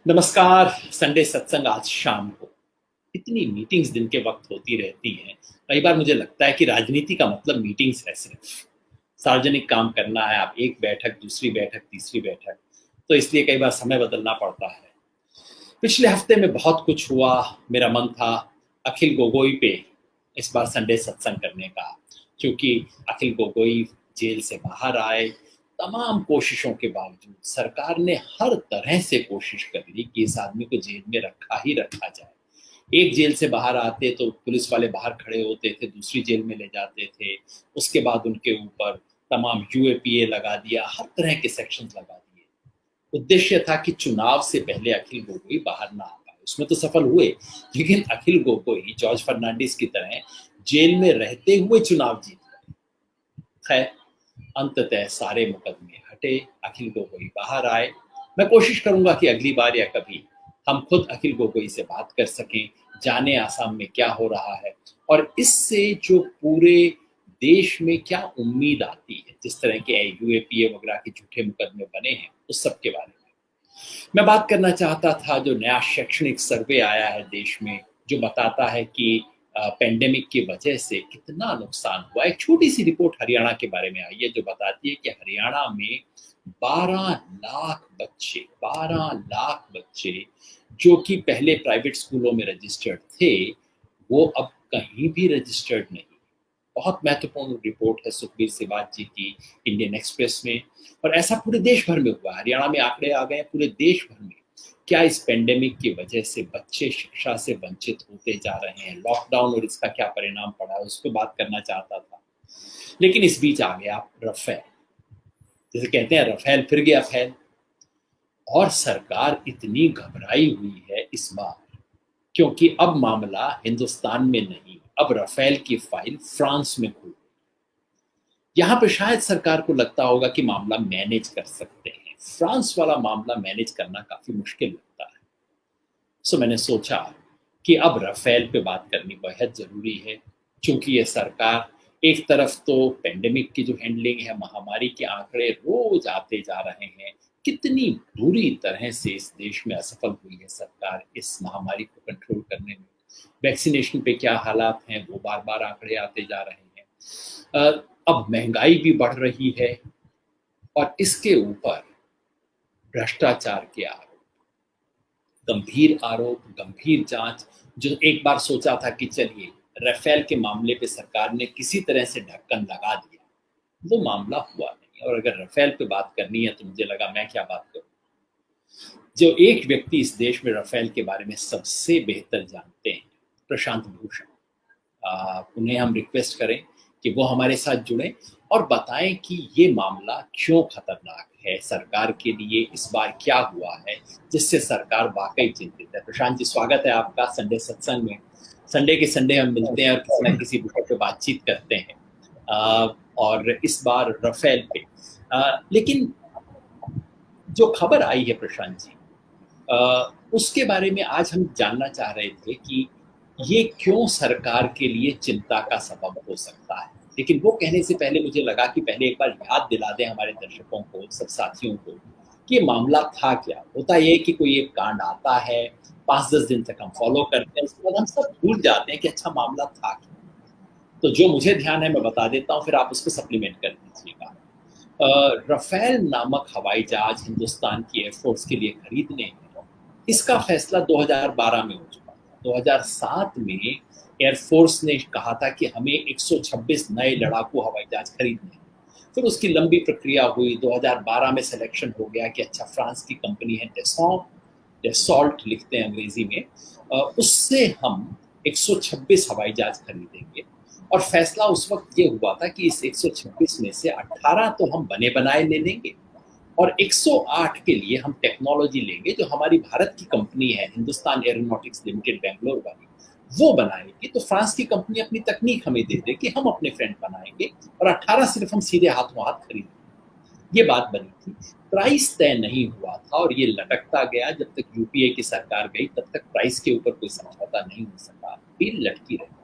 नमस्कार। संडे सत्संग आज शाम को। इतनी मीटिंग्स दिन के वक्त होती रहती हैं। कई बार मुझे लगता है कि राजनीति का मतलब मीटिंग्स है सिर्फ। सार्वजनिक काम करना है, आप एक बैठक, दूसरी बैठक, तीसरी बैठक, तो इसलिए कई बार समय बदलना पड़ता है। पिछले हफ्ते में बहुत कुछ हुआ। मेरा मन था अखिल गोगोई पे इस बार संडे सत्संग करने का, क्योंकि अखिल गोगोई जेल से बाहर आए। तमाम कोशिशों के बावजूद सरकार ने हर तरह से कोशिश कर ली कि इस आदमी को जेल में रखा ही रखा जाए। एक जेल से बाहर आते तो पुलिस वाले बाहर खड़े होते थे, दूसरी जेल में ले जाते थे। उसके बाद उनके ऊपर तमाम यूएपीए लगा दिया, हर तरह के सेक्शंस लगा दिए। उद्देश्य था कि चुनाव से पहले अखिल गोगोई बाहर ना आ पाए। उसमें तो सफल हुए, लेकिन अखिल गोगोई जॉर्ज फर्नांडिस की तरह जेल में रहते हुए चुनाव जीत गए। खैर, अंततः सारे मुकदमे हटे, अखिल गोगोई बाहर आए। मैं कोशिश करूंगा कि अगली बार या कभी हम खुद अखिल गोगोई से बात कर सकें, जाने आसाम में क्या हो रहा है और इससे जो पूरे देश में क्या उम्मीद आती है। जिस तरह के यूएपीए वगैरह के झूठे मुकदमे बने हैं, उस सब के बारे में मैं बात करना चाहता था। जो नया शैक्षणिक सर्वे आया है देश में, जो बताता है कि पेंडेमिक की वजह से कितना नुकसान हुआ। एक छोटी सी रिपोर्ट हरियाणा के बारे में आई है जो बताती है कि हरियाणा में 12 लाख बच्चे जो कि पहले प्राइवेट स्कूलों में रजिस्टर्ड थे, वो अब कहीं भी रजिस्टर्ड नहीं। बहुत महत्वपूर्ण रिपोर्ट है सुखबीर सिबात जी की इंडियन एक्सप्रेस में। और ऐसा पूरे देश भर में हुआ। हरियाणा में आंकड़े आ गए पूरे देश भर में। क्या इस पेंडेमिक की वजह से बच्चे शिक्षा से वंचित होते जा रहे हैं? लॉकडाउन और इसका क्या परिणाम पड़ा है, उस पर बात करना चाहता था। लेकिन इस बीच आ गया रफेल। जैसे कहते हैं, रफेल फिर गया फैल। और सरकार इतनी घबराई हुई है इस बार, क्योंकि अब मामला हिंदुस्तान में नहीं, अब रफेल की फाइल फ्रांस में खुल। यहाँ पे शायद सरकार को लगता होगा कि मामला मैनेज कर सकते हैं। फ्रांस वाला मामला मैनेज करना काफी मुश्किल लगता है। सो मैंने सोचा कि अब रफेल पे बात करनी बेहद जरूरी है, क्योंकि ये सरकार एक तरफ तो पेंडेमिक की जो हैंडलिंग है, महामारी के आंकड़े रोज आते जा रहे हैं, कितनी बुरी तरह से इस देश में असफल हुई है सरकार इस महामारी को कंट्रोल करने में। वैक्सीनेशन पे क्या हालात हैं, वो बार बार आंकड़े आते जा रहे हैं। अब महंगाई भी बढ़ रही है और इसके ऊपर भ्रष्टाचार के आरोप, गंभीर आरोप, गंभीर जांच। जो एक बार सोचा था कि चलिए राफेल के मामले पे सरकार ने किसी तरह से ढक्कन लगा दिया, वो मामला हुआ नहीं। और अगर राफेल पे बात करनी है तो मुझे लगा मैं क्या बात करूं। जो एक व्यक्ति इस देश में राफेल के बारे में सबसे बेहतर जानते हैं, प्रशांत भूषण। उन्हें हम रिक्वेस्ट करें कि वो हमारे साथ जुड़ें और बताएं कि ये मामला क्यों खतरनाक है सरकार के लिए। इस बार क्या हुआ है जिससे सरकार वाकई चिंतित है। प्रशांत जी, स्वागत है आपका संडे सत्संग में। संडे के संडे हम मिलते हैं और किसी न किसी विषय पे बातचीत करते हैं। और इस बार राफेल पे लेकिन जो खबर आई है प्रशांत जी, उसके बारे में आज हम जानना चाह रहे थे कि ये क्यों सरकार के लिए चिंता का सबब हो सकता है। लेकिन वो कहने से पहले मुझे लगा कि पहले एक बार याद दिला दें हमारे दर्शकों को, सब साथियों को, कि ये मामला था क्या। होता ये कि कोई एक कांड आता है, 5-10 दिन तक हम फॉलो करते हैं, उसके बाद हम सब भूल जाते हैं कि अच्छा मामला था क्या। तो जो मुझे ध्यान है मैं बता देता हूँ, फिर आप उसको सप्लीमेंट कर दीजिएगा। राफेल नामक हवाई जहाज हिंदुस्तान की एयरफोर्स के लिए खरीदने हैं, इसका फैसला 2012 में हो चुका था। 2007 में एयरफोर्स ने कहा था कि हमें 126 नए लड़ाकू हवाई जहाज खरीदने हैं। फिर उसकी लंबी प्रक्रिया हुई। 2012 में सिलेक्शन हो गया कि अच्छा, फ्रांस की कंपनी है डेसॉ, डेसॉल्ट लिखते हैं अंग्रेजी में, उससे हम 126 हवाई जहाज खरीदेंगे। और फैसला उस वक्त ये हुआ था कि इस 126 में से 18 तो हम बने बनाए ले लेंगे और 108 के लिए हम टेक्नोलॉजी लेंगे जो हमारी भारत की कंपनी है, हिंदुस्तान एरोनॉटिक्स लिमिटेड बेंगलोर वाली, वो बनाएगी। तो फ्रांस की कंपनी अपनी तकनीक हमें दे देगी, हम अपने फ्रेंड बनाएंगे और 18 सिर्फ हम सीधे हाथों हाथ खरीदेंगे। ये बात बनी थी। प्राइस तय नहीं हुआ था और ये लटकता गया। जब तक यूपीए की सरकार गई तब तक प्राइस के ऊपर कोई समझौता नहीं हो सका, डील लटकी रही।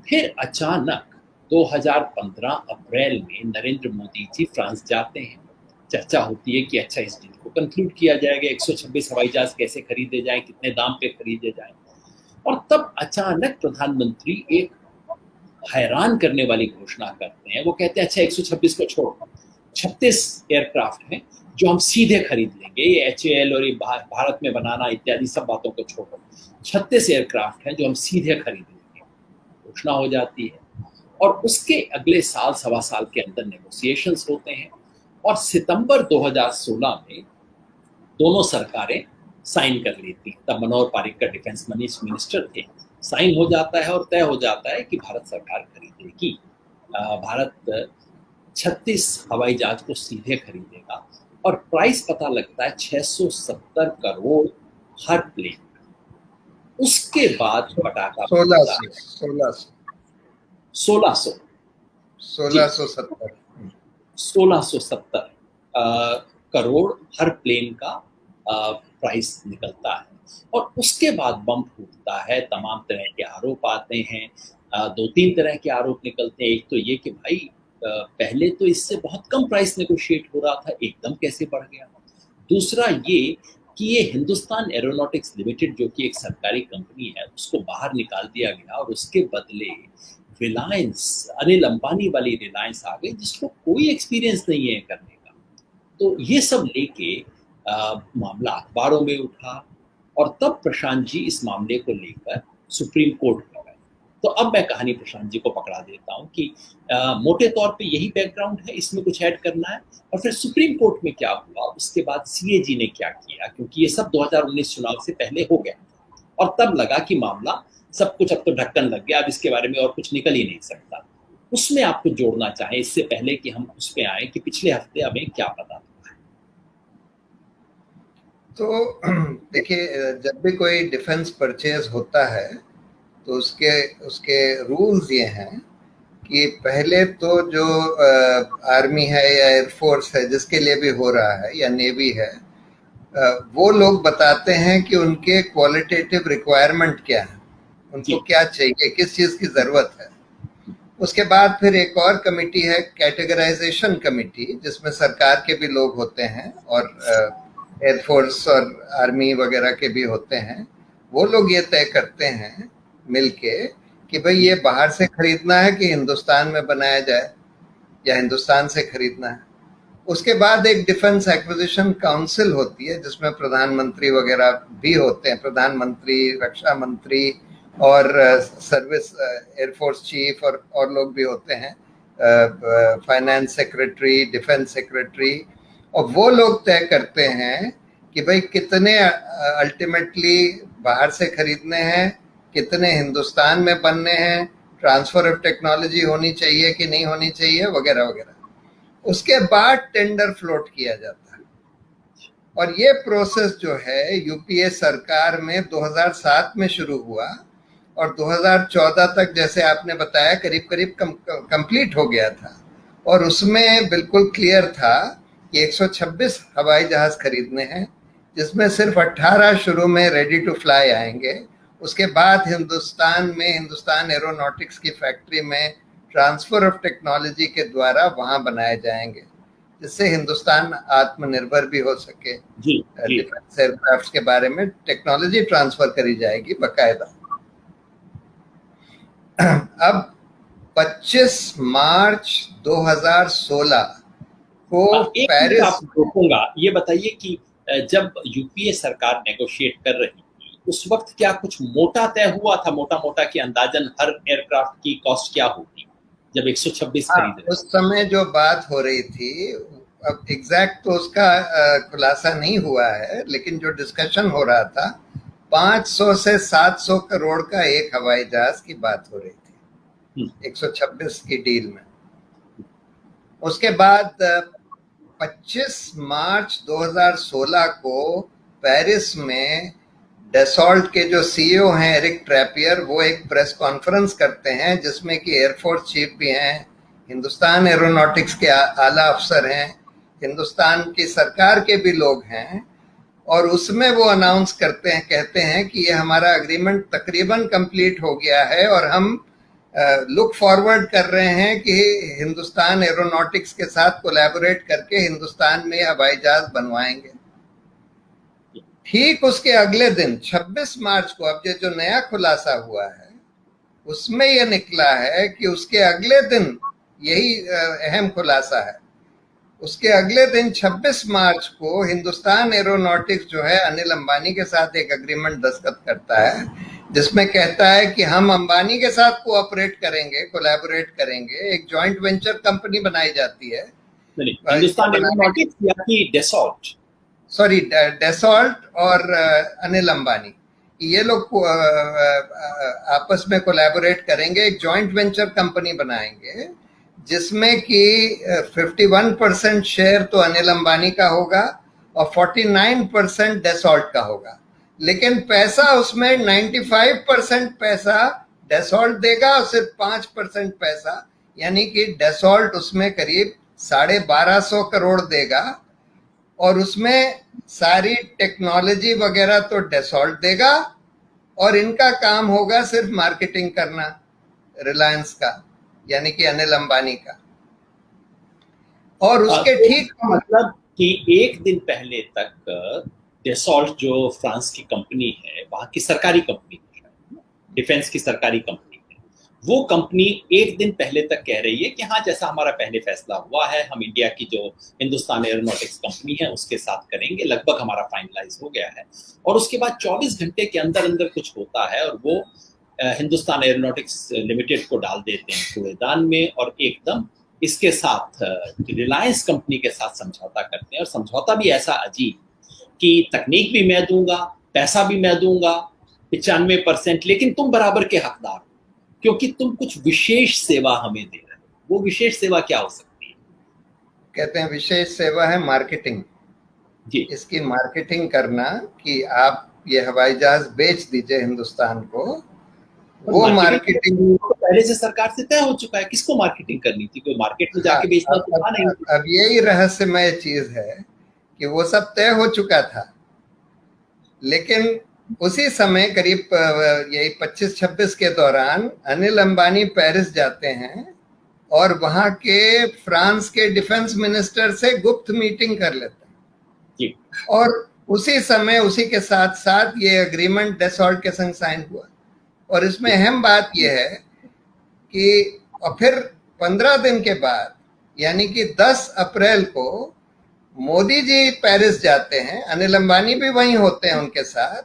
फिर अचानक 2015 अप्रैल में नरेंद्र मोदी जी फ्रांस जाते हैं। चर्चा होती है कि अच्छा, इस डील को को कंक्लूड किया जाएगा 126 हवाई जहाज कैसे खरीदे जाएं, कितने दाम पे खरीदे जाएं। और तब अचानक प्रधानमंत्री एक हैरान करने वाली घोषणा करते हैं। वो कहते हैं अच्छा 126 को छोड़ो, 36 एयरक्राफ्ट हैं जो हम सीधे खरीद लेंगे, ये HAL और ये भारत में बनाना इत्यादि सब बातों को छोड़ो, 36 एयरक्राफ्ट हैं जो हम सीधे खरीद लेंगे। घोषणा हो जाती है और उसके अगले साल सवा साल के अंदर नेगोशिएशंस होते हैं और सितंबर 2016 में दोनों सरकारें साइन कर लेती हैं। तब मनोहर पर्रिकर डिफेंस मिनिस्टर थे। साइन हो जाता है और तय हो जाता है कि भारत सरकार खरीदेगी। भारत 36 हवाई जहाज को सीधे खरीदेगा और प्राइस पता लगता है 670 करोड़ हर प्लेन। उसके बाद पटाखा 1670 करोड़ हर प्लेन का प्राइस निकलता है और उसके बाद बम फूटता है। तमाम तरह के आरोप आते हैं। 2-3 तरह के आरोप निकलते हैं। एक तो ये कि भाई पहले तो इससे बहुत कम प्राइस नेगोशिएट हो रहा था, एकदम कैसे बढ़ गया। दूसरा ये कि ये हिंदुस्तान एरोनॉटिक्स लिमिटेड जो कि एक सरकारी कंपनी है, उसको बाहर निकाल दिया गया और उसके बदले रिलायंस, अनिल अंबानी वाली रिलायंस आ गई जिसको कोई एक्सपीरियंस नहीं है करने का। तो ये सब लेके मामला अखबारों में उठा और तब प्रशांत जी इस मामले को लेकर सुप्रीम कोर्ट में गए। तो अब मैं कहानी प्रशांत जी को पकड़ा देता हूँ कि मोटे तौर पे यही बैकग्राउंड है, इसमें कुछ ऐड करना है और फिर सुप्रीम कोर्ट में क्या हुआ, उसके बाद CAG ने क्या किया, क्योंकि ये सब 2019 चुनाव से पहले हो गया और तब लगा कि मामला सब कुछ अब तो ढक्कन लग गया, अब इसके बारे में और कुछ निकल ही नहीं सकता। उसमें आपको जोड़ना चाहें इससे पहले कि हम उस पर आए कि पिछले हफ्ते हमें क्या पता था। तो देखिए, जब भी कोई डिफेंस परचेज होता है तो उसके रूल्स ये हैं कि पहले तो जो आर्मी है या एयरफोर्स है जिसके लिए भी हो रहा है या नेवी है, वो लोग बताते हैं कि उनके क्वालिटेटिव रिक्वायरमेंट क्या है, उनको क्या चाहिए, किस चीज़ की ज़रूरत है। उसके बाद फिर एक और कमेटी है, कैटेगराइजेशन कमेटी, जिसमें सरकार के भी लोग होते हैं और एयरफोर्स और आर्मी वगैरह के भी होते हैं। वो लोग ये तय करते हैं मिलके कि भाई ये बाहर से खरीदना है कि हिंदुस्तान में बनाया जाए या हिंदुस्तान से खरीदना है। उसके बाद एक डिफेंस एक्विजिशन काउंसिल होती है जिसमें प्रधानमंत्री वगैरह भी होते हैं, प्रधानमंत्री, रक्षा मंत्री और सर्विस एयरफोर्स चीफ और लोग भी होते हैं, फाइनेंस सेक्रेटरी, डिफेंस सेक्रेटरी, और वो लोग तय करते हैं कि भाई कितने अल्टीमेटली बाहर से खरीदने हैं, कितने हिंदुस्तान में बनने हैं, ट्रांसफर ऑफ टेक्नोलॉजी होनी चाहिए कि नहीं होनी चाहिए, वगैरह वगैरह। उसके बाद टेंडर फ्लोट किया जाता है और ये प्रोसेस जो है यूपीए सरकार में 2007 में शुरू हुआ और 2014 तक, जैसे आपने बताया, करीब करीब कंप्लीट हो गया था। और उसमें बिल्कुल क्लियर था कि 126 हवाई जहाज खरीदने हैं, जिसमें सिर्फ 18 शुरू में रेडी टू फ्लाई आएंगे। उसके बाद हिंदुस्तान एरोनॉटिक्स की फैक्ट्री में ट्रांसफर ऑफ टेक्नोलॉजी के द्वारा वहां बनाए जाएंगे, जिससे हिंदुस्तान आत्मनिर्भर भी हो सके। डिफेंस एयरक्राफ्ट के बारे में टेक्नोलॉजी ट्रांसफर करी जाएगी बाकायदा। अब 25 मार्च 2016 को पेरिस, रोकूंगा, ये बताइए कि जब यूपीए सरकार नेगोशिएट कर रही थी उस वक्त क्या कुछ मोटा तय हुआ था, मोटा कि अंदाजन हर एयरक्राफ्ट की कॉस्ट क्या होगी जब 126 खरीद रहे? उस समय जो बात हो रही थी, अब एग्जैक्ट तो उसका खुलासा नहीं हुआ है, लेकिन जो डिस्कशन हो रहा था 500 से 700 करोड़ का एक हवाई जहाज की बात हो रही थी 126 की डील में। उसके बाद 25 मार्च 2016 को पेरिस में डेसॉल्ट के जो सीईओ हैं एरिक ट्रैपियर, वो एक प्रेस कॉन्फ्रेंस करते हैं जिसमें कि एयरफोर्स चीफ भी हैं, हिंदुस्तान एरोनॉटिक्स के आला अफसर हैं, हिंदुस्तान की सरकार के भी लोग हैं। और उसमें वो अनाउंस करते हैं, कहते हैं कि ये हमारा एग्रीमेंट तकरीबन कंप्लीट हो गया है और हम लुक फॉरवर्ड कर रहे हैं कि हिंदुस्तान एरोनॉटिक्स के साथ कोलैबोरेट करके हिंदुस्तान में हवाई जहाज बनवाएंगे। ठीक उसके अगले दिन 26 मार्च को, अब ये जो नया खुलासा हुआ है उसमें यह निकला है कि उसके अगले दिन, यही अहम खुलासा है, उसके अगले दिन 26 मार्च को हिंदुस्तान एरोनॉटिक्स जो है अनिल अंबानी के साथ एक एग्रीमेंट दस्तखत करता है, जिसमें कहता है कि हम अंबानी के साथ कोऑपरेट करेंगे, कोलैबोरेट करेंगे, एक जॉइंट वेंचर कंपनी बनाई जाती है। हिंदुस्तान एरोनॉटिक्स या कि डेसॉल्ट, सॉरी डेसॉल्ट और अनिल अंबानी, ये लोग आपस में कोलैबोरेट करेंगे, एक जॉइंट वेंचर कंपनी बनाएंगे जिसमें कि 51% शेयर तो अनिल अंबानी का होगा और 49% डेसॉल्ट का होगा। लेकिन पैसा उसमें 95% पैसा डेसॉल्ट देगा और सिर्फ 5% पैसा, यानी कि डेसॉल्ट उसमें करीब 1250 करोड़ देगा और उसमें सारी टेक्नोलॉजी वगैरह तो डेसॉल्ट देगा और इनका काम होगा सिर्फ मार्केटिंग करना रिलायंस का, यानी कि अनिल अंबानी का। और उसके ठीक मतलब कि एक दिन पहले तक डेसॉल्ट जो फ्रांस की कंपनी है, वहां की सरकारी कंपनी है, डिफेंस की सरकारी कंपनी है, वो कंपनी एक दिन पहले तक कह रही है कि हाँ, जैसा हमारा पहले फैसला हुआ है, हम इंडिया की जो हिंदुस्तान एरोनॉटिक्स कंपनी है उसके साथ करेंगे, लगभग हमारा फाइनलाइज हो गया है। और उसके बाद 24 घंटे के अंदर अंदर कुछ होता है और वो हिंदुस्तान एरोनॉटिक्स लिमिटेड को डाल देते हैं कूड़ेदान में और एकदम इसके साथ रिलायंस कंपनी के साथ समझौता करते हैं। और समझौता भी ऐसा अजीब कि तकनीक भी मैं दूंगा, पैसा भी मैं दूंगा 95%, लेकिन तुम बराबर के हकदार हो क्योंकि तुम कुछ विशेष सेवा हमें दे रहे हो। वो विशेष सेवा क्या हो सकती है? कहते हैं विशेष सेवा है मार्केटिंग जी। इसकी मार्केटिंग करना कि आप ये हवाई जहाज बेच दीजिए हिंदुस्तान को। वो मार्केटिंग तो पहले से सरकार से तय हो चुका है, किसको मार्केटिंग करनी थी? कोई मार्केट में जाके बेचना तो था नहीं। अब यही रहस्यमय चीज है कि वो सब तय हो चुका था, लेकिन उसी समय करीब यही 25-26 के दौरान अनिल अंबानी पेरिस जाते हैं और वहां के फ्रांस के डिफेंस मिनिस्टर से गुप्त मीटिंग कर लेते हैं जी। और उसी समय उसी के साथ साथ ये एग्रीमेंट डेसॉल्ट के संग साइन हुआ। और इसमें अहम बात यह है कि और फिर 15 दिन के बाद यानी कि 10 अप्रैल को मोदी जी पेरिस जाते हैं, अनिल अंबानी भी वहीं होते हैं उनके साथ,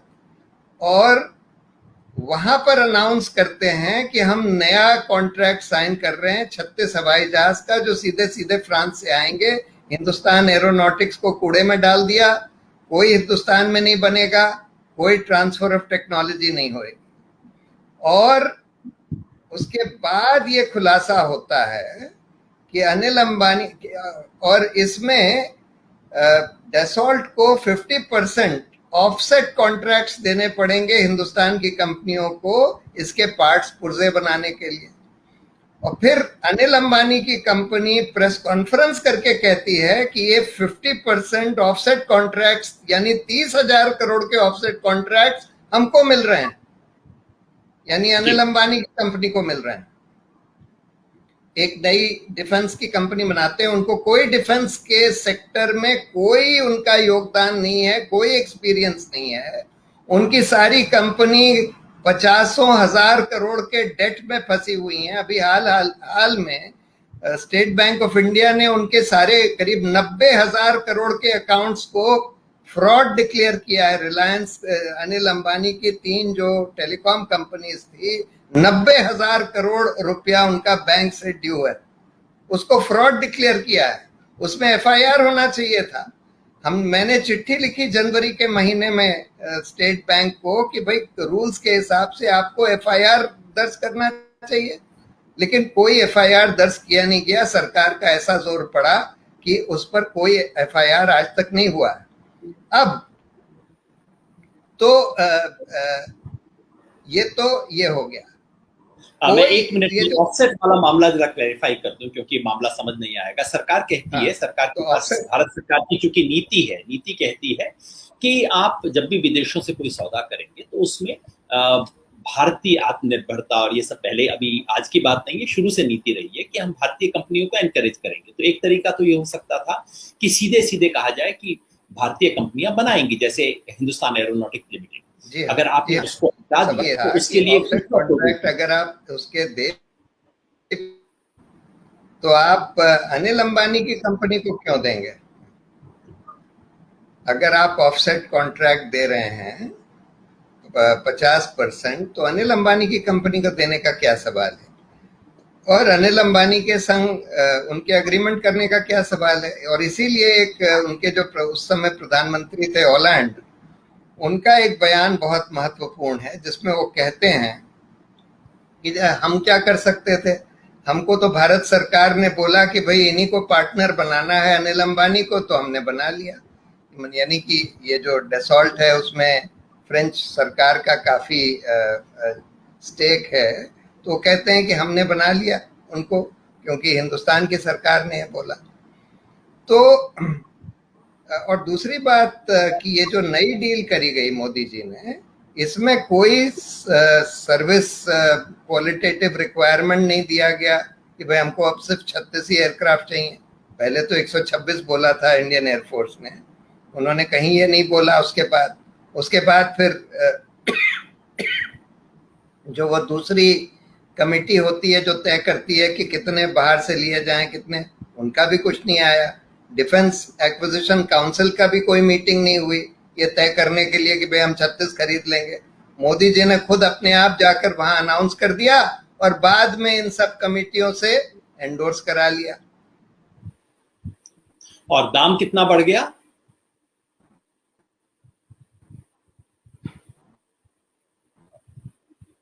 और वहां पर अनाउंस करते हैं कि हम नया कॉन्ट्रैक्ट साइन कर रहे हैं 36 हवाई जहाज का, जो सीधे सीधे फ्रांस से आएंगे। हिंदुस्तान एरोनॉटिक्स को कूड़े में डाल दिया, कोई हिंदुस्तान में नहीं बनेगा, कोई ट्रांसफर ऑफ टेक्नोलॉजी नहीं होगी। और उसके बाद ये खुलासा होता है कि अनिल अंबानी, और इसमें डेसॉल्ट को 50% ऑफसेट कॉन्ट्रैक्ट्स देने पड़ेंगे हिंदुस्तान की कंपनियों को इसके पार्ट्स पुर्जे बनाने के लिए। और फिर अनिल अंबानी की कंपनी प्रेस कॉन्फ्रेंस करके कहती है कि ये 50% ऑफसेट कॉन्ट्रैक्ट्स यानी 30,000 करोड़ के ऑफसेट कॉन्ट्रैक्ट्स हमको मिल रहे हैं, यानी अनिल अंबानी की कंपनी को मिल रहे हैं। एक नई डिफेंस की कंपनी बनाते हैं, उनको कोई डिफेंस के सेक्टर में कोई उनका योगदान नहीं है, कोई एक्सपीरियंस नहीं है। उनकी सारी कंपनी 50,000 करोड़ के डेट में फंसी हुई हैं। अभी हाल में स्टेट बैंक ऑफ इंडिया ने उनके सारे करीब 90,000 करोड़ के अकाउंट्स को फ्रॉड डिक्लेयर किया है। रिलायंस, अनिल अंबानी की 3 जो टेलीकॉम कंपनीज थी, 90,000 करोड़ रुपया उनका बैंक से ड्यू है, उसको फ्रॉड डिक्लेयर किया है। उसमें एफआईआर होना चाहिए था। मैंने चिट्ठी लिखी जनवरी के महीने में स्टेट बैंक को कि भाई रूल्स के हिसाब से आपको एफआईआर दर्ज करना चाहिए, लेकिन कोई एफआईआर दर्ज किया नहीं गया। सरकार का ऐसा जोर पड़ा कि उस पर कोई एफआईआर आज तक नहीं हुआ है। अब तो ये हो गया। मैं 1 मिनट ऑफसेट वाला मामला जरा क्लैरिफाई कर दूं क्योंकि मामला समझ नहीं आएगा। सरकार कहती है, सरकार के पास भारत सरकार की चूंकि नीति कहती है कि आप जब भी विदेशों से कोई सौदा करेंगे तो उसमें भारतीय आत्मनिर्भरता और ये सब पहले, अभी आज की बात नहीं है, शुरू से नीति रही है कि हम भारतीय कंपनियों को एनकरेज करेंगे। तो एक तरीका तो ये हो सकता था कि सीधे सीधे कहा जाए कि भारतीय कंपनियां बनाएंगी, जैसे हिंदुस्तान एरोनॉटिक्स लिमिटेड। अगर आपने उसको हटा दिया तो उसके लिए कॉन्ट्रैक्ट अगर आप उसके दे तो आप अनिल अंबानी की कंपनी को क्यों देंगे? अगर आप ऑफसेट कॉन्ट्रैक्ट दे रहे हैं 50%, तो अनिल अंबानी की कंपनी को देने का क्या सवाल है? और अनिल अंबानी के संग उनके अग्रीमेंट करने का क्या सवाल है? और इसीलिए एक उनके जो उस समय प्रधानमंत्री थे हॉलैंड, उनका एक बयान बहुत महत्वपूर्ण है जिसमें वो कहते हैं कि हम क्या कर सकते थे, हमको तो भारत सरकार ने बोला कि भाई इन्हीं को पार्टनर बनाना है अनिल अंबानी को, तो हमने बना लिया। यानी कि ये जो डसॉल्ट है उसमें फ्रेंच सरकार का काफी स्टेक है, तो कहते हैं कि हमने बना लिया उनको, क्योंकि हिंदुस्तान की सरकार ने बोला। तो और दूसरी बात कि ये जो नई डील करी गई मोदी जी ने, इसमें कोई सर्विस क्वालिटेटिव रिक्वायरमेंट नहीं दिया गया कि भाई हमको अब सिर्फ 36 ही एयरक्राफ्ट चाहिए। पहले तो 126 बोला था इंडियन एयरफोर्स ने, उन्होंने कहीं ये नहीं बोला। उसके बाद फिर जो वो दूसरी कमेटी होती है जो तय करती है कि कितने बाहर से लिए जाएं कितने, उनका भी कुछ नहीं आया। डिफेंस एक्विजिशन काउंसिल का भी कोई मीटिंग नहीं हुई ये तय करने के लिए कि भाई हम 36 खरीद लेंगे। मोदी जी ने खुद अपने आप जाकर वहां अनाउंस कर दिया और बाद में इन सब कमेटियों से एंडोर्स करा लिया। और दाम कितना बढ़ गया?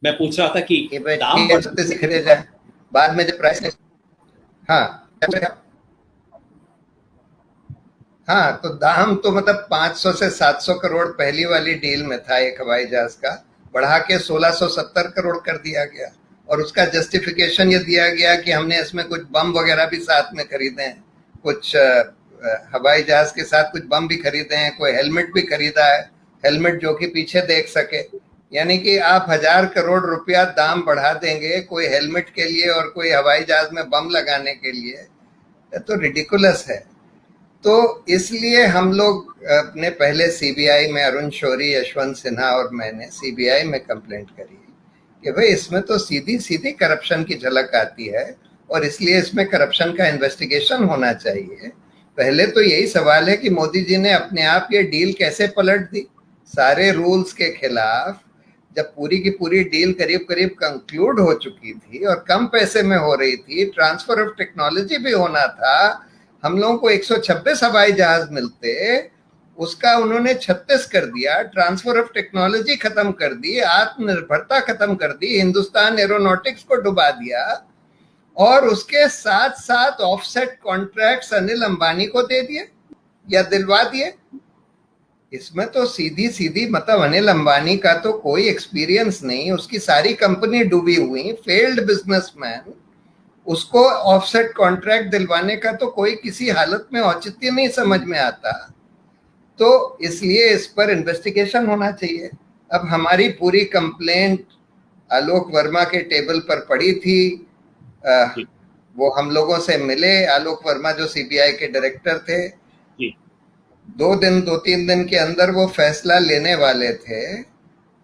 मैं पूछ रहा था कि दाम खरीदे जाए बाद में जब प्राइस। हाँ, तो दाम तो मतलब 500 से 700 करोड़ पहली वाली डील में था एक हवाई जहाज का, बढ़ा के 1670 करोड़ कर दिया गया। और उसका जस्टिफिकेशन ये दिया गया कि हमने इसमें कुछ बम वगैरह भी साथ में खरीदे हैं, कुछ हवाई जहाज के साथ कुछ बम भी खरीदे हैं, कोई हेलमेट भी खरीदा है, हेलमेट जो कि पीछे देख सके। यानी कि आप 1000 करोड़ रुपया दाम बढ़ा देंगे कोई हेलमेट के लिए और कोई हवाई जहाज में बम लगाने के लिए, तो रिडिकुलस है। तो इसलिए हम लोग ने पहले सीबीआई में, अरुण शौरी, यशवंत सिन्हा और मैंने सीबीआई में कंप्लेंट करी कि भाई इसमें तो सीधी सीधी करप्शन की झलक आती है और इसलिए इसमें करप्शन का इन्वेस्टिगेशन होना चाहिए। पहले तो यही सवाल है कि मोदी जी ने अपने आप ये डील कैसे पलट दी सारे रूल्स के खिलाफ, जब पूरी की पूरी डील करीब करीब कंक्लूड हो चुकी थी और कम पैसे में हो रही थी, ट्रांसफर ऑफ टेक्नोलॉजी भी होना था। हम लोगों को 126 हवाई जहाज मिलते, उसका उन्होंने 36 कर दिया, ट्रांसफर ऑफ टेक्नोलॉजी खत्म कर दी, आत्मनिर्भरता खत्म कर दी, हिंदुस्तान एरोनॉटिक्स को डुबा दिया और उसके साथ साथ ऑफसेट कॉन्ट्रैक्ट्स अनिल अंबानी को दे दिए या दिलवा दिए। इसमें तो सीधी सीधी मतलब अनिल अंबानी का तो कोई एक्सपीरियंस नहीं, उसकी सारी कंपनी डूबी हुई, फेल्ड बिजनेसमैन, उसको ऑफसेट कॉन्ट्रैक्ट दिलवाने का तो कोई किसी हालत में औचित्य नहीं समझ में आता। तो इसलिए इस पर इन्वेस्टिगेशन होना चाहिए। अब हमारी पूरी कंप्लेंट आलोक वर्मा के टेबल पर पड़ी थी, वो हम लोगों से मिले, आलोक वर्मा जो सीबीआई के डायरेक्टर थे, 2-3 दिन के अंदर वो फैसला लेने वाले थे।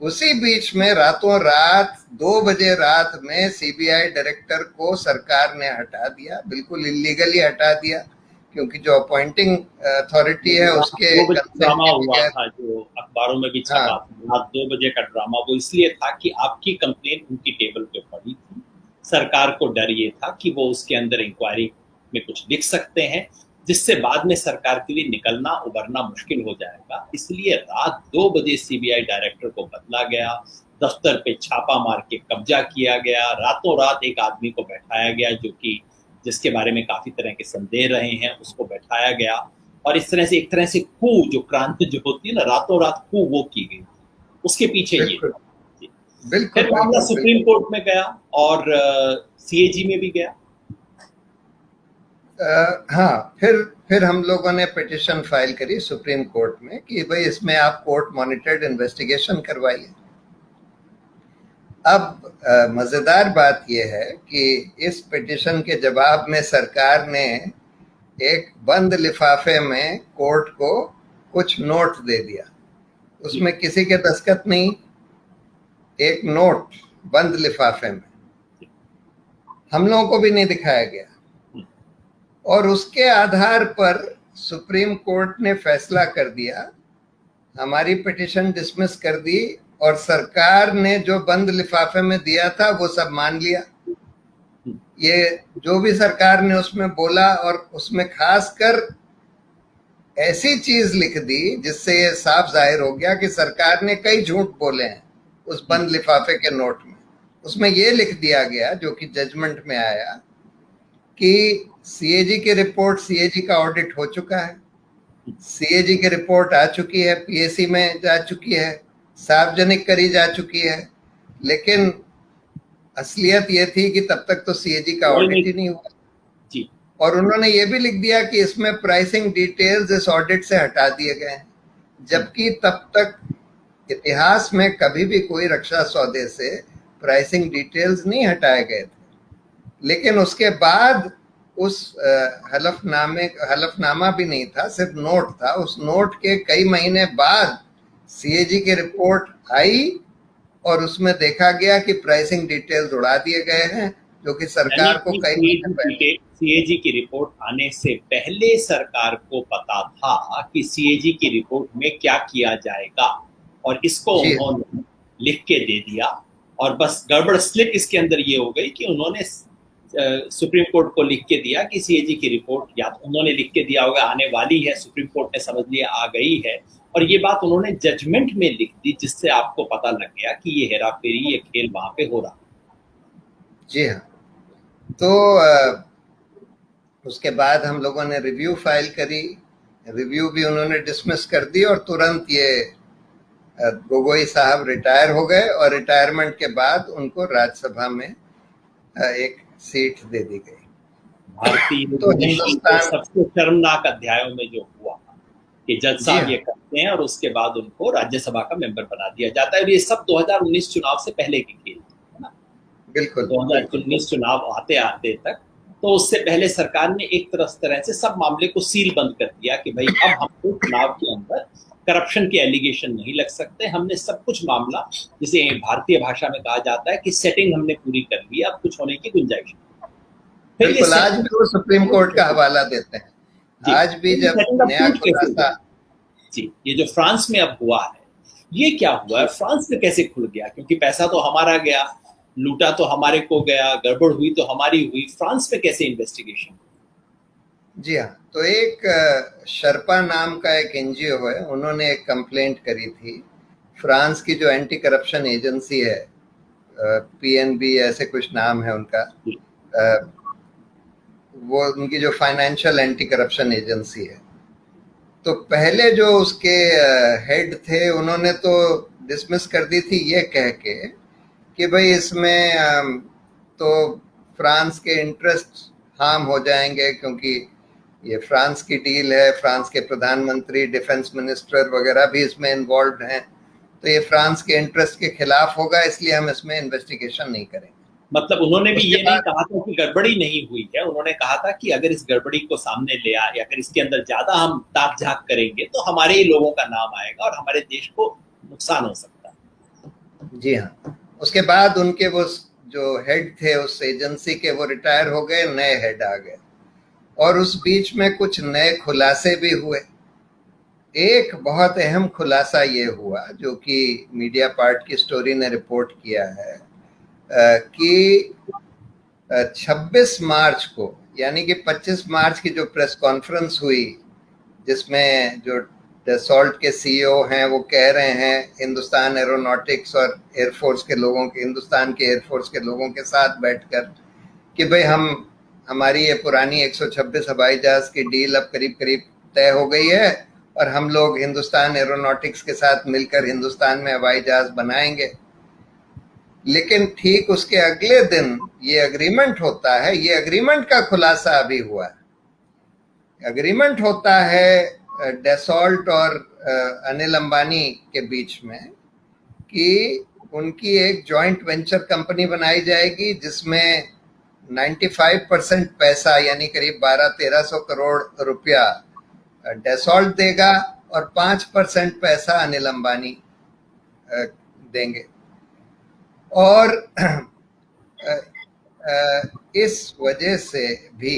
उसी बीच में रातों रात 2 बजे रात में सीबीआई डायरेक्टर को सरकार ने हटा दिया, बिल्कुल इलीगली हटा दिया, क्योंकि जो अपॉइंटिंग अथॉरिटी है उसके ड्रामा हुआ था जो अखबारों में भी छपा था, रात 2 बजे का ड्रामा, वो इसलिए था कि आपकी कंप्लेन उनकी टेबल पे पड़ी थी। सरकार को डर ये था कि वो उसके अंदर इंक्वायरी में कुछ लिख सकते हैं जिससे बाद में सरकार के लिए निकलना उबरना मुश्किल हो जाएगा। इसलिए रात 2 बजे सीबीआई डायरेक्टर को बदला गया, दफ्तर पे छापा मार के कब्जा किया गया, रातों रात एक आदमी को बैठाया गया जो कि जिसके बारे में काफी तरह के संदेह रहे हैं, उसको बैठाया गया और इस तरह से एक तरह से कू जो क्रांति जो होती है ना, रातों रात कू वो की गई। उसके पीछे ये फिर मामला सुप्रीम कोर्ट में गया और सीएजी में भी गया। हाँ, फिर हम लोगों ने पिटिशन फाइल करी सुप्रीम कोर्ट में कि भाई इसमें आप कोर्ट मॉनिटर्ड इन्वेस्टिगेशन करवाइए। अब मजेदार बात यह है कि इस पिटिशन के जवाब में सरकार ने एक बंद लिफाफे में कोर्ट को कुछ नोट दे दिया, उसमें किसी के दस्तखत नहीं, एक नोट बंद लिफाफे में, हम लोगों को भी नहीं दिखाया गया, और उसके आधार पर सुप्रीम कोर्ट ने फैसला कर दिया, हमारी पिटीशन डिसमिस कर दी, और सरकार ने जो बंद लिफाफे में दिया था वो सब मान लिया। ये जो भी सरकार ने उसमें बोला, और उसमें खासकर ऐसी चीज लिख दी जिससे ये साफ जाहिर हो गया कि सरकार ने कई झूठ बोले हैं उस बंद लिफाफे के नोट में। उसमें ये लिख दिया गया, जो कि जजमेंट में आया, कि सीएजी की रिपोर्ट, सीएजी का ऑडिट हो चुका है, सीएजी की रिपोर्ट आ चुकी है, पीएसी में जा चुकी है, सार्वजनिक करी जा चुकी है, लेकिन असलियत ये थी कि तब तक तो सीएजी का ऑडिट ही नहीं हुआ जी। और उन्होंने ये भी लिख दिया कि इसमें प्राइसिंग डिटेल्स इस ऑडिट से हटा दिए गए हैं, जबकि तब तक इतिहास में कभी भी कोई रक्षा सौदे से प्राइसिंग डिटेल्स नहीं हटाए गए थे। लेकिन उसके बाद उस हलफनामा भी नहीं था, सिर्फ नोट था, उस नोट के कई महीने बाद सीएजी की रिपोर्ट आई, और उसमें देखा गया कि प्राइसिंग डिटेल्स उड़ा दिए गए हैं, जो कि सरकार को कई सीएजी की रिपोर्ट आने से पहले सरकार को पता था कि सीएजी की रिपोर्ट में क्या किया जाएगा, और इसको उन्होंने लिख के दे दिया। और बस गड़बड़ स्लिप इसके अंदर ये हो गई कि उन्होंने सुप्रीम कोर्ट को लिख के दिया कि सीएजी की रिपोर्ट, या तो उन्होंने लिख के दिया होगा आने वाली है, सुप्रीम कोर्ट ने समझ लिया आ गई है, और ये बात उन्होंने जजमेंट में लिख दी, जिससे आपको पता लग गया कि ये हेरा फेरी, ये खेल वहां पे हो रहा। जी हाँ। तो उसके बाद हम लोगों ने रिव्यू फाइल करी, रिव्यू भी उन्होंने डिसमिस कर दी, और तुरंत ये गोगोई साहब रिटायर हो गए, और रिटायरमेंट के बाद उनको राज्यसभा में एक सीट दे दी गई। भारतीय तो हिंदुस्तान सबसे शर्मनाक अध्यायों में जो हुआ कि जज साहब ये करते हैं और उसके बाद उनको राज्यसभा का मेंबर बना दिया जाता है। और ये सब 2019 चुनाव से पहले की खेल है ना। बिल्कुल 2019 चुनाव आते आते तक, तो उससे पहले सरकार ने एक तरह से सब मामले को सील बंद कर दिया कि भाई अब हमको चुनाव के अंदर करप्शन के एलिगेशन नहीं लग सकते, हमने सब कुछ मामला, जिसे भारतीय भाषा में कहा जाता है कि सेटिंग हमने पूरी कर ली, अब कुछ होने की गुंजाइश नहीं। बिल्कुल, आज भी वो सुप्रीम कोर्ट का हवाला देते हैं। आज भी जब नया खुलासा जी, ये जो फ्रांस में अब हुआ है, ये क्या हुआ है, फ्रांस में कैसे खुल गया, क्योंकि पैसा तो हमारा गया, लूटा तो हमारे को गया, गड़बड़ हुई तो हमारी हुई, फ्रांस में कैसे इन्वेस्टिगेशन? जी हाँ, तो एक शर्पा नाम का एक एनजीओ है, उन्होंने एक कंप्लेंट करी थी। फ्रांस की जो एंटी करप्शन एजेंसी है, पीएनबी ऐसे कुछ नाम है उनका, वो उनकी जो फाइनेंशियल एंटी करप्शन एजेंसी है, तो पहले जो उसके हेड थे उन्होंने तो डिसमिस कर दी थी ये कह के कि भाई इसमें तो फ्रांस के इंटरेस्ट हार्म हो जाएंगे, क्योंकि ये फ्रांस की डील है, फ्रांस के प्रधानमंत्री, डिफेंस मिनिस्टर वगैरह भी इसमें इन्वॉल्व हैं, तो ये फ्रांस के इंटरेस्ट के खिलाफ होगा, इसलिए हम इसमें इन्वेस्टिगेशन नहीं करेंगे। मतलब उन्होंने भी ये नहीं कहा था कि गड़बड़ी नहीं हुई है, उन्होंने कहा था कि अगर इस गड़बड़ी को सामने ले आए, अगर इसके अंदर ज्यादा हम ताक झाक करेंगे तो हमारे ही लोगों का नाम आएगा और हमारे देश को नुकसान हो सकता है। जी हाँ, उसके बाद उनके वो जो हेड थे उस एजेंसी के, वो रिटायर हो गए, नए हेड आ गए, और उस बीच में कुछ नए खुलासे भी हुए। एक बहुत अहम खुलासा ये हुआ, जो कि मीडिया पार्ट की स्टोरी ने रिपोर्ट किया है, कि 26 मार्च को, यानी कि 25 मार्च की जो प्रेस कॉन्फ्रेंस हुई, जिसमें जो डसॉल्ट के सीईओ हैं वो कह रहे हैं हिंदुस्तान एरोनॉटिक्स और एयरफोर्स के लोगों के, हिंदुस्तान के एयरफोर्स के लोगों के साथ बैठकर कि भाई हमारी ये पुरानी 126 हवाई जहाज की डील अब करीब करीब तय हो गई है, और हम लोग हिंदुस्तान एरोनॉटिक्स के साथ मिलकर हिंदुस्तान में हवाई जहाज बनाएंगे। लेकिन ठीक उसके अगले दिन ये एग्रीमेंट होता है, ये एग्रीमेंट का खुलासा अभी हुआ है। एग्रीमेंट होता है डसॉल्ट और अनिल अंबानी के बीच में कि उनकी एक जॉइंट वेंचर कंपनी बनाई जाएगी, जिसमें 95% पैसा, यानी करीब 1200-1300 करोड़ रुपया डसॉल्ट देगा, और 5% पैसा अनिल अंबानी देंगे। और इस वजह से भी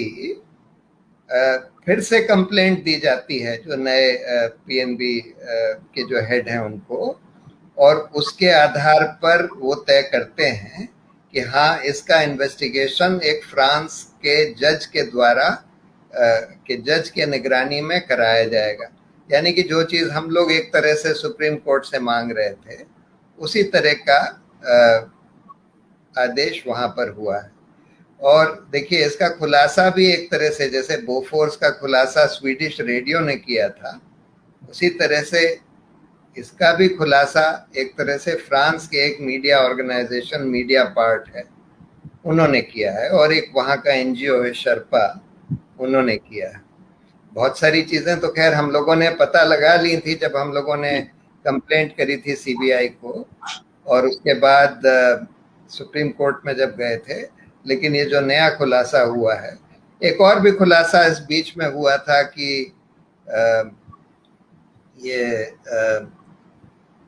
फिर से कंप्लेंट दी जाती है जो नए पीएनबी के जो हेड हैं उनको, और उसके आधार पर वो तय करते हैं कि हाँ, इसका इन्वेस्टिगेशन एक फ्रांस के जज के द्वारा जज के निगरानी में कराया जाएगा। यानी कि जो चीज़ हम लोग एक तरह से सुप्रीम कोर्ट से मांग रहे थे, उसी तरह का आदेश वहां पर हुआ है। और देखिए, इसका खुलासा भी एक तरह से, जैसे बोफोर्स का खुलासा स्वीडिश रेडियो ने किया था, उसी तरह से इसका भी खुलासा एक तरह से फ्रांस के एक मीडिया ऑर्गेनाइजेशन, मीडिया पार्ट है, उन्होंने किया है, और एक वहाँ का एनजीओ है शर्पा, उन्होंने किया है। बहुत सारी चीजें तो खैर हम लोगों ने पता लगा ली थी जब हम लोगों ने कंप्लेंट करी थी सीबीआई को, और उसके बाद सुप्रीम कोर्ट में जब गए थे। लेकिन ये जो नया खुलासा हुआ है, एक और भी खुलासा इस बीच में हुआ था कि ये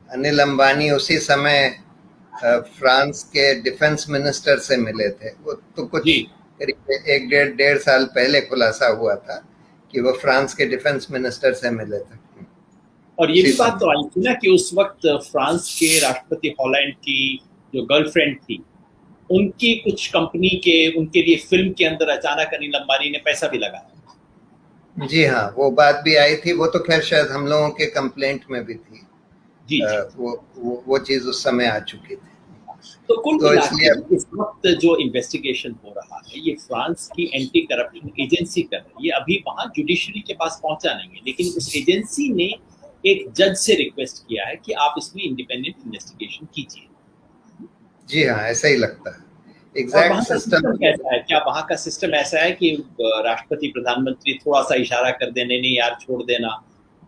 अनिल अंबानी उसी समय फ्रांस के डिफेंस मिनिस्टर से मिले थे। वो तो कुछ करीब 1-1.5 साल पहले खुलासा हुआ था कि वो फ्रांस के डिफेंस मिनिस्टर से मिले थे। और ये भी बात तो आई थी ना कि उस वक्त फ्रांस के राष्ट्रपति हॉलैंड की जो गर्लफ्रेंड थी, उनकी कुछ कंपनी के, उनके लिए फिल्म के अंदर अचानक अनिल अंबानी ने पैसा भी लगाया। जी हाँ, वो बात भी आई थी। वो तो खैर शायद हम लोगों के कंप्लेंट में भी थी। जी, वो चीज उस समय आ चुकी थी। तो कुल मिलाकर इस वक्त जो इन्वेस्टिगेशन हो रहा है, ये फ्रांस की एंटी करप्शन एजेंसी कर रही है। ये अभी वहां जुडिशरी के पास पहुंचा नहीं है, लेकिन उस एजेंसी ने एक जज से रिक्वेस्ट किया है कि आप इसमें इंडिपेंडेंट इन्वेस्टिगेशन कीजिए। जी हाँ, ऐसा ही लगता है। एग्जैक्ट सिस्टम कैसा है? क्या वहां का सिस्टम ऐसा है कि राष्ट्रपति प्रधानमंत्री थोड़ा सा इशारा कर देने, नहीं यार छोड़ देना,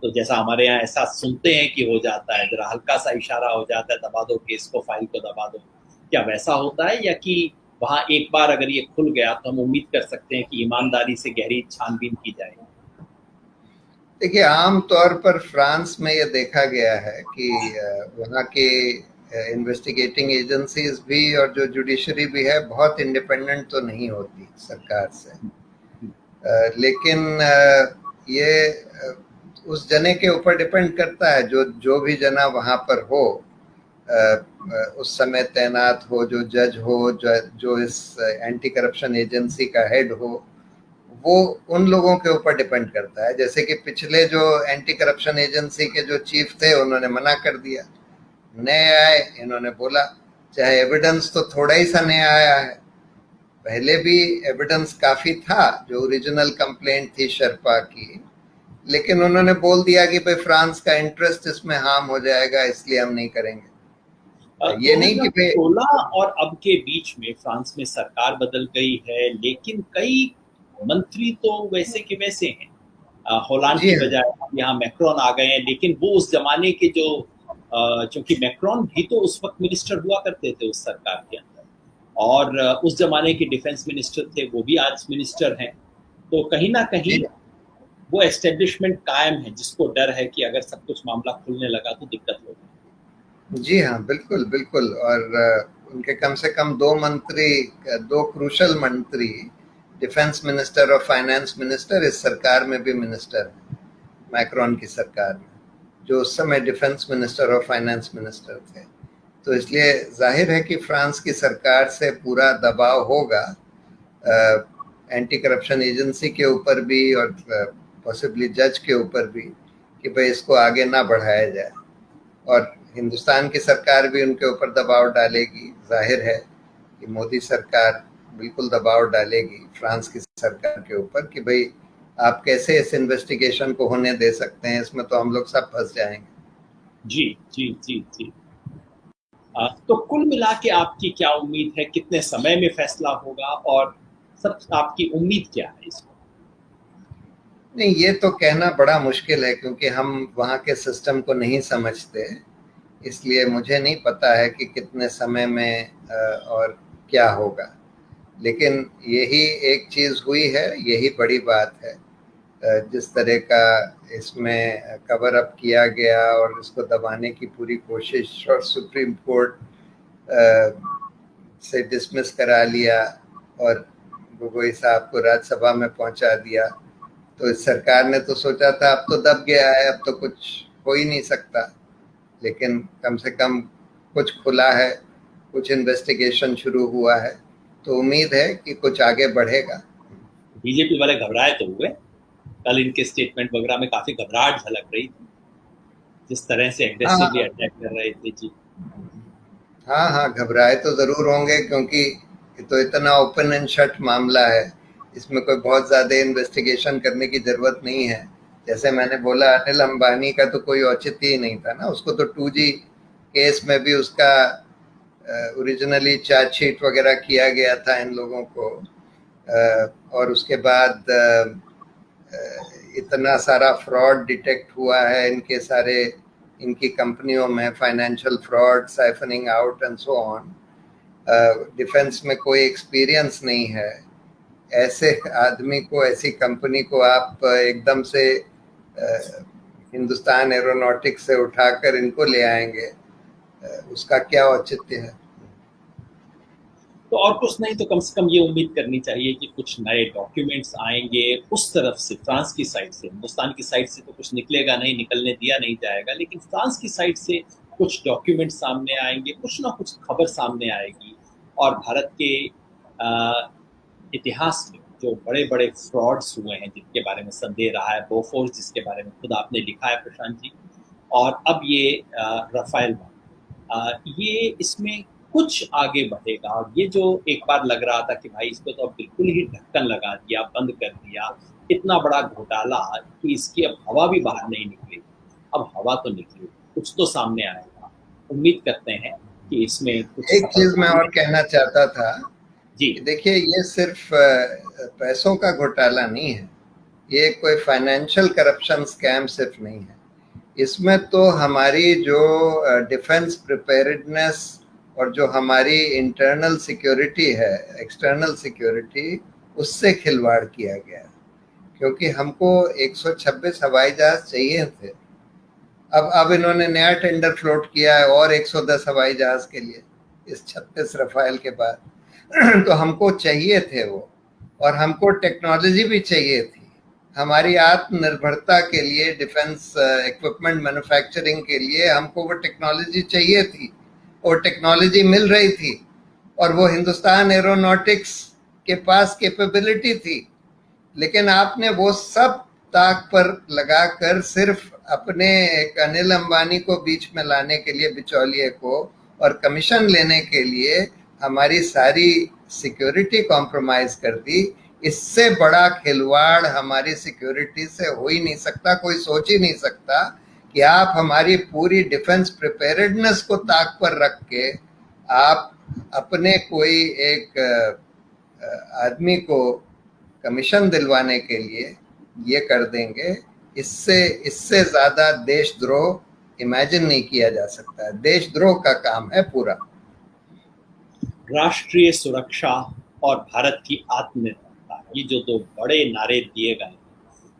तो जैसा हमारे यहाँ ऐसा सुनते हैं कि हो जाता है, जरा हल्का सा इशारा हो जाता है, दबा दो केस को, फाइल को दबा दो, क्या वैसा होता है? या कि वहां एक बार अगर ये खुल गया तो हम उम्मीद कर सकते हैं कि ईमानदारी से गहरी छानबीन की जाएगी? देखिए, आम तौर पर फ्रांस में ये देखा गया है कि वहाँ के इन्वेस्टिगेटिंग एजेंसीज भी और जो जुडिशरी भी है, बहुत इंडिपेंडेंट तो नहीं होती सरकार से। लेकिन ये उस जने के ऊपर डिपेंड करता है, जो भी जना वहाँ पर हो, उस समय तैनात हो, जो जज हो, जो इस एंटी करप्शन एजेंसी का हेड हो, वो उन लोगों के ऊपर डिपेंड करता है। जैसे कि पिछले जो एंटी करप्शन एजेंसी के जो चीफ थे, उन्होंने मना कर दिया, नए आए, इन्होंने बोला, चाहे एविडेंस तो थोड़ा ही सा नया आया है, पहले भी एविडेंस काफी था, जो ओरिजिनल कंप्लेंट थी शर्पा की, लेकिन उन्होंने बोल दिया कि भाई फ्रांस का इंटरेस्ट इसमें हार्म हो जाएगा, इसलिए हम नहीं करेंगे। ये नहीं कि 2016 और अब के बीच में फ्रांस में सरकार बदल गई है, लेकिन कई मंत्री तो वैसे के वैसे हैं। होलांड की बजाय यहाँ मैक्रोन आ गए हैं, लेकिन वो उस जमाने के जो क्योंकि मैक्रोन भी तो उस वक्त मिनिस्टर हुआ करते थे उस सरकार के अंदर, और उस जमाने के डिफेंस मिनिस्टर थे, वो भी आज मिनिस्टर हैं। तो कहीं ना कहीं वो एस्टेब्लिशमेंट कायम है, जिसको डर है कि अगर सब कुछ मामला खुलने लगा तो दिक्कत होगी। जी हाँ, बिल्कुल बिल्कुल। और उनके कम से कम 2 मंत्री, 2 क्रूशल मंत्री, डिफेंस मिनिस्टर और फाइनेंस मिनिस्टर, इस सरकार में भी मिनिस्टर है, मैक्रोन की सरकार में, जो उस समय डिफेंस मिनिस्टर और फाइनेंस मिनिस्टर थे। तो इसलिए जाहिर है कि फ्रांस की सरकार से पूरा दबाव होगा एंटी करप्शन एजेंसी के ऊपर भी, और पॉसिबली जज के ऊपर भी, कि भाई इसको आगे ना बढ़ाया जाए। और हिंदुस्तान की सरकार भी उनके ऊपर दबाव डालेगी। जाहिर है कि मोदी सरकार बिल्कुल दबाव डालेगी फ्रांस की सरकार के ऊपर कि भाई आप कैसे इस इन्वेस्टिगेशन को होने दे सकते हैं, इसमें तो हम लोग सब फंस जाएंगे। जी जी जी जी। तो कुल मिला के आपकी क्या उम्मीद है, कितने समय में फैसला होगा, और सब आपकी उम्मीद क्या है इसमें? नहीं, ये तो कहना बड़ा मुश्किल है, क्योंकि हम वहाँ के सिस्टम को नहीं समझते, इसलिए मुझे नहीं पता है कि कितने समय में और क्या होगा। लेकिन यही एक चीज़ हुई है, यही बड़ी बात है। जिस तरह का इसमें कवर अप किया गया और इसको दबाने की पूरी कोशिश, और सुप्रीम कोर्ट से डिसमिस करा लिया और गोगोई साहब को राज्यसभा में पहुंचा दिया, तो इस सरकार ने तो सोचा था अब तो दब गया है, अब तो कुछ हो ही नहीं सकता, लेकिन कम से कम कुछ खुला है, कुछ इन्वेस्टिगेशन शुरू हुआ है, तो उम्मीद है कि कुछ आगे बढ़ेगा। बीजेपी वाले घबराए तो हुए, कल इनके स्टेटमेंट वगैरह में काफी घबराहट झलक रही थी, जिस तरह से एग्रेसिवली अटैक कर रहे थे जी। हाँ, घबराए तो जरूर होंगे, क्योंकि ये तो इतना ओपन एंड शट मामला है, इसमें कोई बहुत ज्यादा इन्वेस्टिगेशन करने की जरूरत नहीं है। जैसे मैंने बोला, अनिल अंबानी का तो कोई औचित्य ही नहीं था ना, उसको तो 2G केस में भी उसका ओरिजिनली चार्जशीट वगैरह किया गया था इन लोगों को, और उसके बाद इतना सारा फ्रॉड डिटेक्ट हुआ है इनकी कंपनियों में, financial fraud, siphoning out and so on. Defence में कोई एक्सपीरियंस नहीं है, ऐसे आदमी को, ऐसी कंपनी को आप एकदम से हिंदुस्तान एरोनॉटिक्स से उठाकर इनको ले आएंगे, उसका क्या औचित्य है? तो और कुछ नहीं तो कम से कम ये उम्मीद करनी चाहिए कि कुछ नए डॉक्यूमेंट्स आएंगे उस तरफ से, फ्रांस की साइड से। हिंदुस्तान की साइड से तो कुछ निकलेगा नहीं, निकलने दिया नहीं जाएगा, लेकिन फ्रांस की साइड से कुछ डॉक्यूमेंट सामने आएंगे, कुछ ना कुछ खबर सामने आएगी, और भारत के इतिहास में जो बड़े बड़े फ्रॉड्स हुए हैं जिनके बारे में संदेह रहा है, बोफोर्स जिसके बारे में खुद आपने लिखा है प्रशांत जी, और अब ये राफेल, ये इसमें कुछ आगे बढ़ेगा। और ये जो एक बार लग रहा था कि भाई इसको तो अब बिल्कुल ही ढक्कन लगा दिया, बंद कर दिया, इतना बड़ा घोटाला कि इसकी अब हवा भी बाहर नहीं निकलेगी, अब हवा तो निकली, कुछ तो सामने आएगा। उम्मीद करते हैं कि इसमें कुछ। एक चीज मैं और कहना चाहता था जी, देखिए, ये सिर्फ पैसों का घोटाला नहीं है, ये कोई फाइनेंशियल करप्शन स्कैम सिर्फ नहीं है, इसमें तो हमारी जो डिफेंस प्रिपेयर्डनेस और जो हमारी इंटरनल सिक्योरिटी है, एक्सटर्नल सिक्योरिटी, उससे खिलवाड़ किया गया, क्योंकि हमको 126 हवाई जहाज चाहिए थे। अब इन्होंने नया टेंडर फ्लोट किया है और 110 हवाई जहाज के लिए, इस 36 रफाल के बाद। तो हमको चाहिए थे वो, और हमको टेक्नोलॉजी भी चाहिए थी, हमारी आत्मनिर्भरता के लिए, डिफेंस इक्विपमेंट मैन्युफैक्चरिंग के लिए हमको वो टेक्नोलॉजी चाहिए थी, और टेक्नोलॉजी मिल रही थी, और वो हिंदुस्तान एरोनॉटिक्स के पास कैपेबिलिटी थी। लेकिन आपने वो सब ताक पर लगाकर सिर्फ अपने एक अनिल अंबानी को बीच में लाने के लिए, बिचौलिए को, और कमीशन लेने के लिए हमारी सारी सिक्योरिटी कॉम्प्रोमाइज कर दी। इससे बड़ा खिलवाड़ हमारी सिक्योरिटी से हो ही नहीं सकता, कोई सोच ही नहीं सकता कि आप हमारी पूरी डिफेंस प्रिपेयर्डनेस को ताक पर रख के आप अपने कोई एक आदमी को कमीशन दिलवाने के लिए ये कर देंगे। इससे ज्यादा देशद्रोह इमेजिन नहीं किया जा सकता है, देशद्रोह का काम है पूरा। राष्ट्रीय सुरक्षा और भारत की आत्मनिर्भरता, ये जो दो बड़े नारे दिए गए,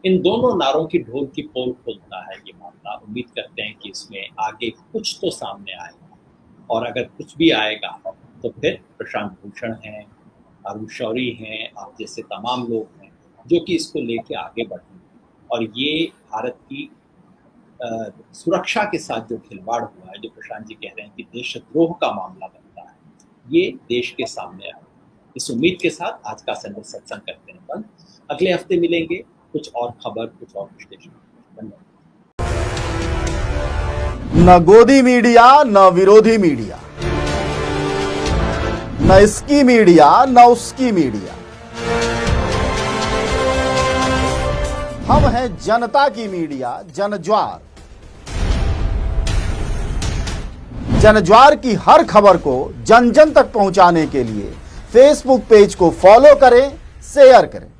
इन दोनों नारों की ढोल की पोल खोलता है ये मामला। उम्मीद करते हैं कि इसमें आगे कुछ तो सामने आएगा, और अगर कुछ भी आएगा तो फिर प्रशांत भूषण हैं, अरुण शौरी हैं, आप जैसे तमाम लोग हैं जो कि इसको लेके आगे बढ़ेंगे, और ये भारत की सुरक्षा के साथ जो खिलवाड़ हुआ है, जो प्रशांत जी कह रहे हैं कि देशद्रोह का मामला बनता है, ये देश के सामने आए। इस उम्मीद के साथ आज का संडे सत्संग करते हैं बंद। अगले हफ्ते मिलेंगे, कुछ और खबर, कुछ और विश्लेषण। धन्यवाद। न गोदी मीडिया न विरोधी मीडिया, न इसकी मीडिया न उसकी मीडिया, हम हैं जनता की मीडिया, जनज्वार। जनज्वार की हर खबर को जन जन तक पहुंचाने के लिए फेसबुक पेज को फॉलो करें, शेयर करें।